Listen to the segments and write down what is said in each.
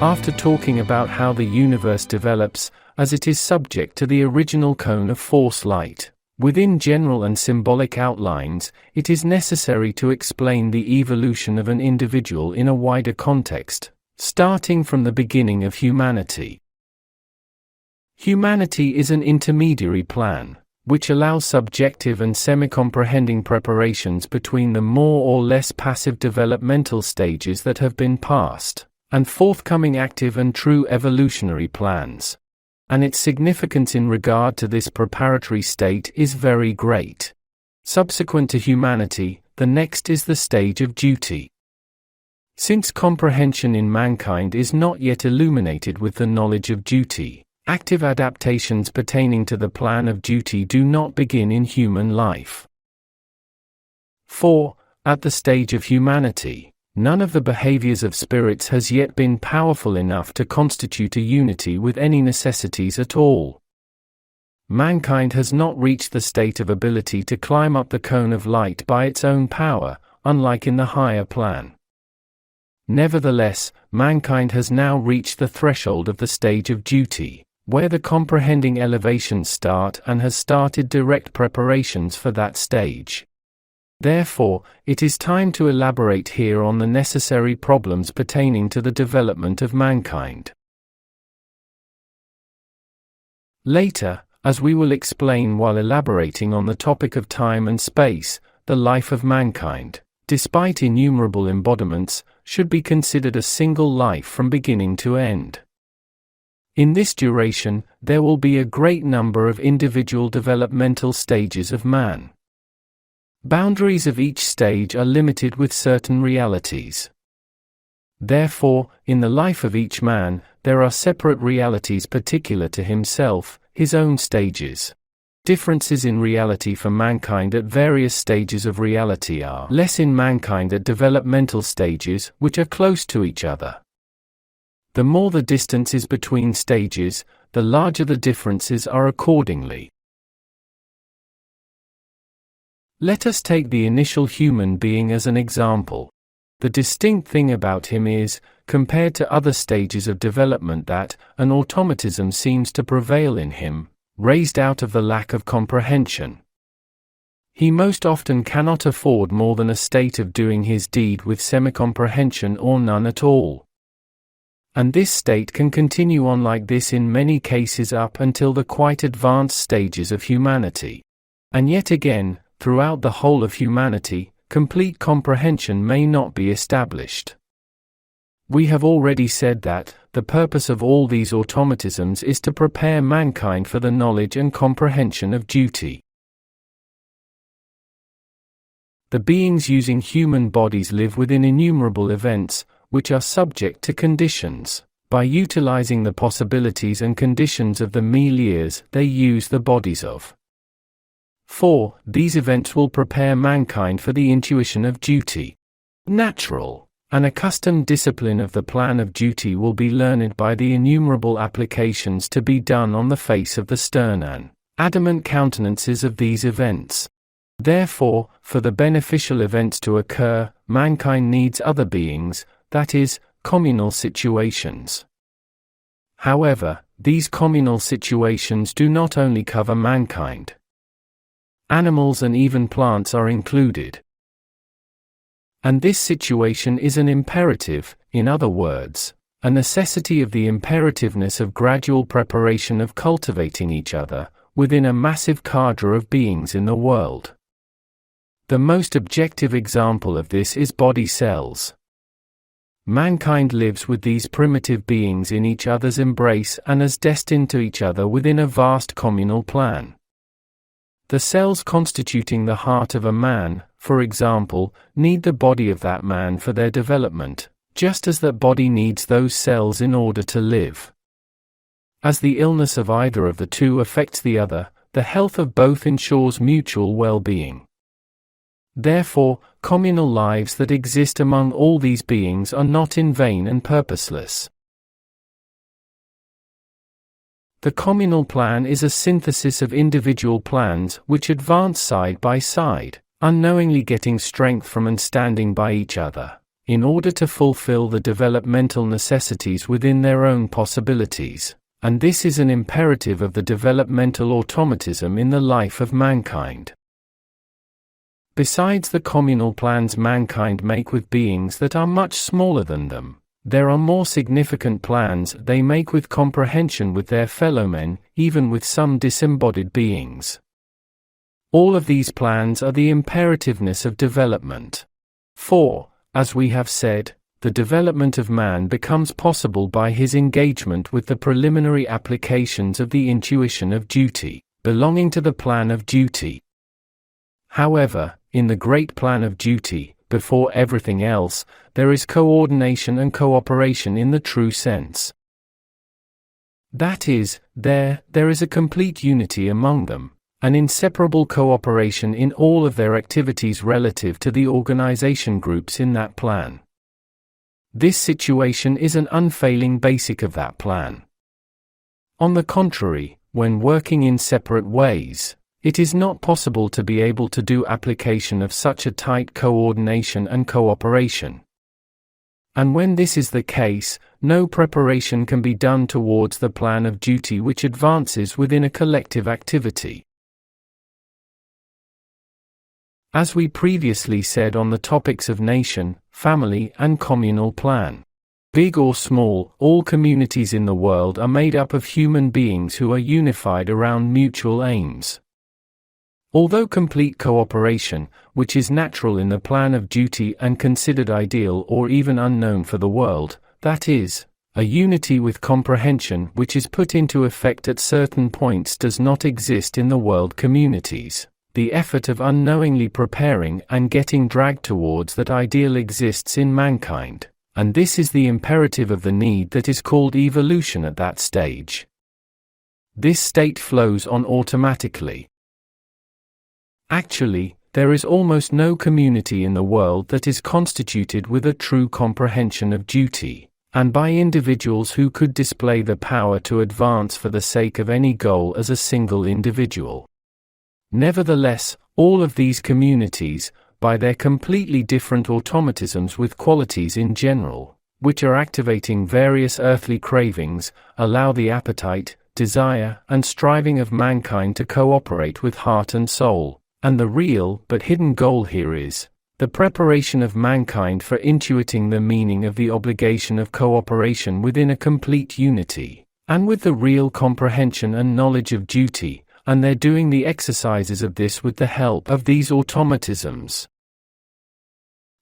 After talking about how the universe develops, as it is subject to the original cone of force light, within general and symbolic outlines, it is necessary to explain the evolution of an individual in a wider context, starting from the beginning of humanity. Humanity is an intermediary plan, which allows subjective and semi-comprehending preparations between the more or less passive developmental stages that have been passed, and forthcoming active and true evolutionary plans. And its significance in regard to this preparatory state is very great. Subsequent to humanity, the next is the stage of duty. Since comprehension in mankind is not yet illuminated with the knowledge of duty, active adaptations pertaining to the plan of duty do not begin in human life. 4. At the stage of humanity, none of the behaviors of spirits has yet been powerful enough to constitute a unity with any necessities at all. Mankind has not reached the state of ability to climb up the cone of light by its own power, unlike in the higher plan. Nevertheless, mankind has now reached the threshold of the stage of duty, where the comprehending elevations start, and has started direct preparations for that stage. Therefore, it is time to elaborate here on the necessary problems pertaining to the development of mankind. Later, as we will explain while elaborating on the topic of time and space, the life of mankind, despite innumerable embodiments, should be considered a single life from beginning to end. In this duration, there will be a great number of individual developmental stages of man. Boundaries of each stage are limited with certain realities. Therefore, in the life of each man, there are separate realities particular to himself, his own stages. Differences in reality for mankind at various stages of reality are less in mankind at developmental stages, which are close to each other. The more the distance is between stages, the larger the differences are accordingly. Let us take the initial human being as an example. The distinct thing about him is, compared to other stages of development, that an automatism seems to prevail in him, raised out of the lack of comprehension. He most often cannot afford more than a state of doing his deed with semi-comprehension or none at all. And this state can continue on like this in many cases up until the quite advanced stages of humanity. And yet again, throughout the whole of humanity, complete comprehension may not be established. We have already said that the purpose of all these automatisms is to prepare mankind for the knowledge and comprehension of duty. The beings using human bodies live within innumerable events, which are subject to conditions. By utilizing the possibilities and conditions of the milieux they use the bodies of. 4. These events will prepare mankind for the intuition of duty. Natural, an accustomed discipline of the plan of duty will be learned by the innumerable applications to be done on the face of the stern and adamant countenances of these events. Therefore, for the beneficial events to occur, mankind needs other beings, that is, communal situations. However, these communal situations do not only cover mankind. Animals and even plants are included. And this situation is an imperative, in other words, a necessity of the imperativeness of gradual preparation of cultivating each other, within a massive cadre of beings in the world. The most objective example of this is body cells. Mankind lives with these primitive beings in each other's embrace and as destined to each other within a vast communal plan. The cells constituting the heart of a man, for example, need the body of that man for their development, just as that body needs those cells in order to live. As the illness of either of the two affects the other, the health of both ensures mutual well-being. Therefore, communal lives that exist among all these beings are not in vain and purposeless. The communal plan is a synthesis of individual plans which advance side by side, unknowingly getting strength from and standing by each other, in order to fulfill the developmental necessities within their own possibilities, and this is an imperative of the developmental automatism in the life of mankind. Besides the communal plans mankind make with beings that are much smaller than them, there are more significant plans they make with comprehension with their fellow men, even with some disembodied beings. All of these plans are the imperativeness of development. For, as we have said, the development of man becomes possible by his engagement with the preliminary applications of the intuition of duty, belonging to the plan of duty. However, in the great plan of duty, before everything else, there is coordination and cooperation in the true sense. That is, there is a complete unity among them, an inseparable cooperation in all of their activities relative to the organization groups in that plan. This situation is an unfailing basic of that plan. On the contrary, when working in separate ways, it is not possible to be able to do application of such a tight coordination and cooperation. And when this is the case, no preparation can be done towards the plan of duty which advances within a collective activity. As we previously said on the topics of nation, family, and communal plan, big or small, all communities in the world are made up of human beings who are unified around mutual aims. Although complete cooperation, which is natural in the plan of duty and considered ideal or even unknown for the world, that is, a unity with comprehension which is put into effect at certain points does not exist in the world communities, the effort of unknowingly preparing and getting dragged towards that ideal exists in mankind, and this is the imperative of the need that is called evolution at that stage. This state flows on automatically. Actually, there is almost no community in the world that is constituted with a true comprehension of duty, and by individuals who could display the power to advance for the sake of any goal as a single individual. Nevertheless, all of these communities, by their completely different automatisms with qualities in general, which are activating various earthly cravings, allow the appetite, desire, and striving of mankind to cooperate with heart and soul. And the real but hidden goal here is the preparation of mankind for intuiting the meaning of the obligation of cooperation within a complete unity, and with the real comprehension and knowledge of duty, and they're doing the exercises of this with the help of these automatisms.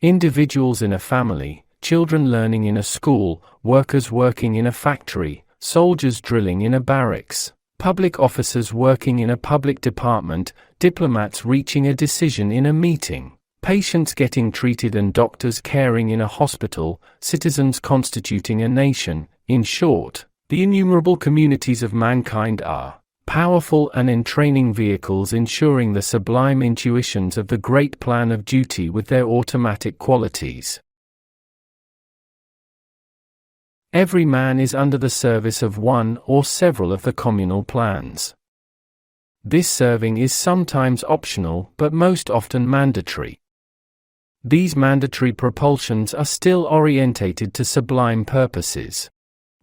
Individuals in a family, children learning in a school, workers working in a factory, soldiers drilling in a barracks, public officers working in a public department, diplomats reaching a decision in a meeting, patients getting treated and doctors caring in a hospital, citizens constituting a nation. In short, the innumerable communities of mankind are powerful and entraining vehicles ensuring the sublime intuitions of the great plan of duty with their automatic qualities. Every man is under the service of one or several of the communal plans. This serving is sometimes optional but most often mandatory. These mandatory propulsions are still orientated to sublime purposes.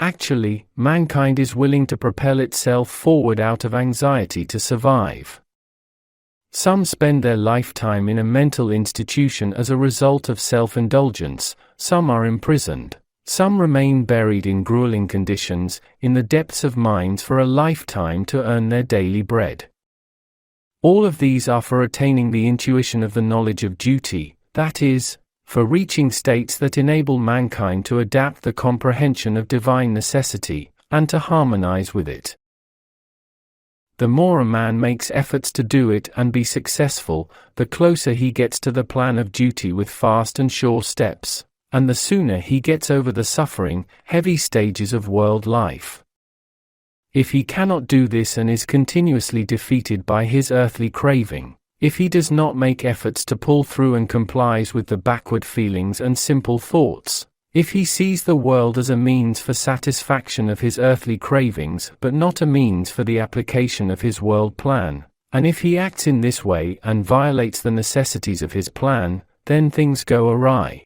Actually, mankind is willing to propel itself forward out of anxiety to survive. Some spend their lifetime in a mental institution as a result of self-indulgence, some are imprisoned. Some remain buried in grueling conditions, in the depths of mines for a lifetime to earn their daily bread. All of these are for attaining the intuition of the knowledge of duty, that is, for reaching states that enable mankind to adapt the comprehension of divine necessity, and to harmonize with it. The more a man makes efforts to do it and be successful, the closer he gets to the plan of duty with fast and sure steps, and the sooner he gets over the suffering, heavy stages of world life. If he cannot do this and is continuously defeated by his earthly craving, if he does not make efforts to pull through and complies with the backward feelings and simple thoughts, if he sees the world as a means for satisfaction of his earthly cravings but not a means for the application of his world plan, and if he acts in this way and violates the necessities of his plan, then things go awry.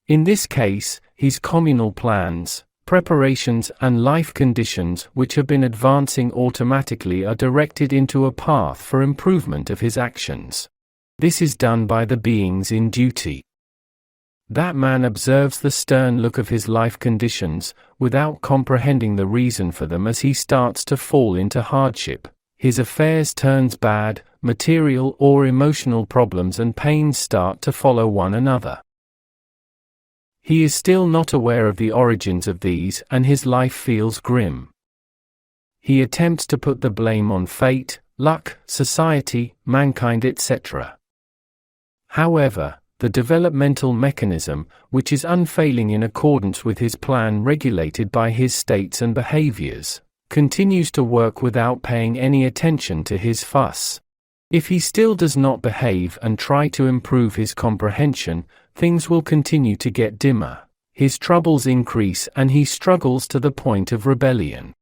In this case, his communal plans, preparations and life conditions which have been advancing automatically are directed into a path for improvement of his actions. This is done by the beings in duty. That man observes the stern look of his life conditions, without comprehending the reason for them. As he starts to fall into hardship, his affairs turns bad, material or emotional problems and pains start to follow one another. He is still not aware of the origins of these, and his life feels grim. He attempts to put the blame on fate, luck, society, mankind, etc. However, the developmental mechanism, which is unfailing in accordance with his plan regulated by his states and behaviors, continues to work without paying any attention to his fuss. If he still does not behave and try to improve his comprehension, things will continue to get dimmer, his troubles increase and he struggles to the point of rebellion.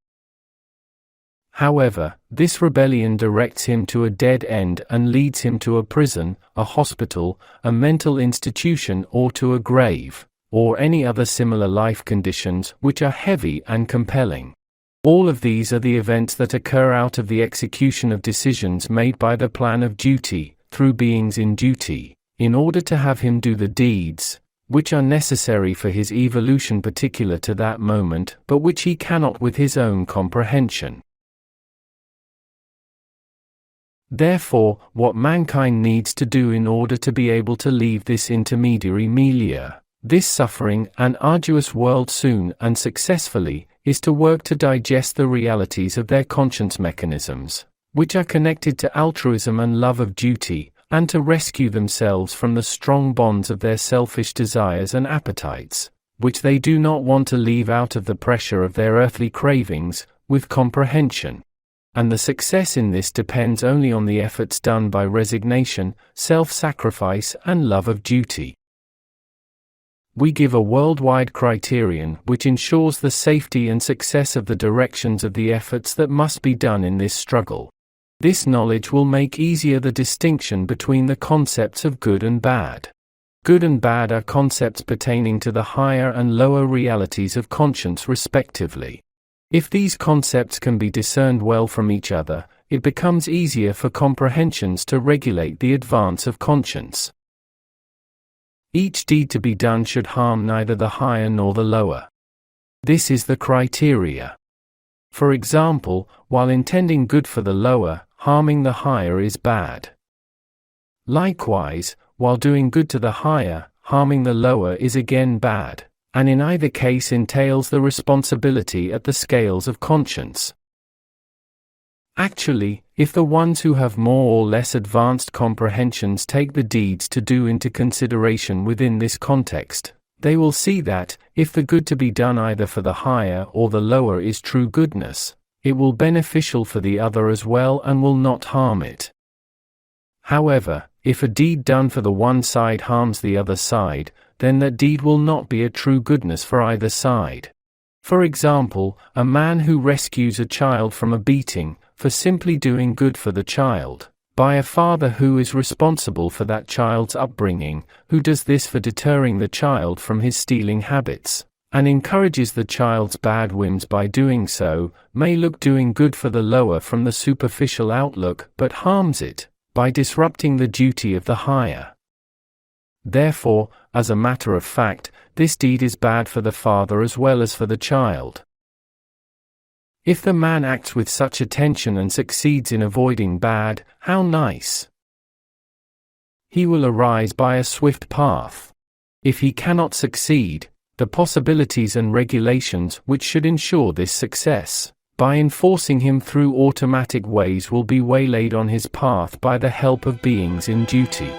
However, this rebellion directs him to a dead end and leads him to a prison, a hospital, a mental institution or to a grave, or any other similar life conditions which are heavy and compelling. All of these are the events that occur out of the execution of decisions made by the plan of duty, through beings in duty, in order to have him do the deeds, which are necessary for his evolution particular to that moment, but which he cannot with his own comprehension. Therefore, what mankind needs to do in order to be able to leave this intermediary milieu, this suffering and arduous world soon and successfully, is to work to digest the realities of their conscience mechanisms, which are connected to altruism and love of duty, and to rescue themselves from the strong bonds of their selfish desires and appetites, which they do not want to leave out of the pressure of their earthly cravings, with comprehension. And the success in this depends only on the efforts done by resignation, self-sacrifice and love of duty. We give a worldwide criterion which ensures the safety and success of the directions of the efforts that must be done in this struggle. This knowledge will make easier the distinction between the concepts of good and bad. Good and bad are concepts pertaining to the higher and lower realities of conscience respectively. If these concepts can be discerned well from each other, it becomes easier for comprehensions to regulate the advance of conscience. Each deed to be done should harm neither the higher nor the lower. This is the criteria. For example, while intending good for the lower, harming the higher is bad. Likewise, while doing good to the higher, harming the lower is again bad, and in either case entails the responsibility at the scales of conscience. Actually, if the ones who have more or less advanced comprehensions take the deeds to do into consideration within this context, they will see that, if the good to be done either for the higher or the lower is true goodness, it will be beneficial for the other as well and will not harm it. However, if a deed done for the one side harms the other side, then that deed will not be a true goodness for either side. For example, a man who rescues a child from a beating, for simply doing good for the child, by a father who is responsible for that child's upbringing, who does this for deterring the child from his stealing habits, and encourages the child's bad whims by doing so, may look doing good for the lower from the superficial outlook, but harms it, by disrupting the duty of the higher. Therefore, as a matter of fact, this deed is bad for the father as well as for the child. If the man acts with such attention and succeeds in avoiding bad, how nice! He will arise by a swift path. If he cannot succeed, the possibilities and regulations which should ensure this success, by enforcing him through automatic ways, will be waylaid on his path by the help of beings in duty.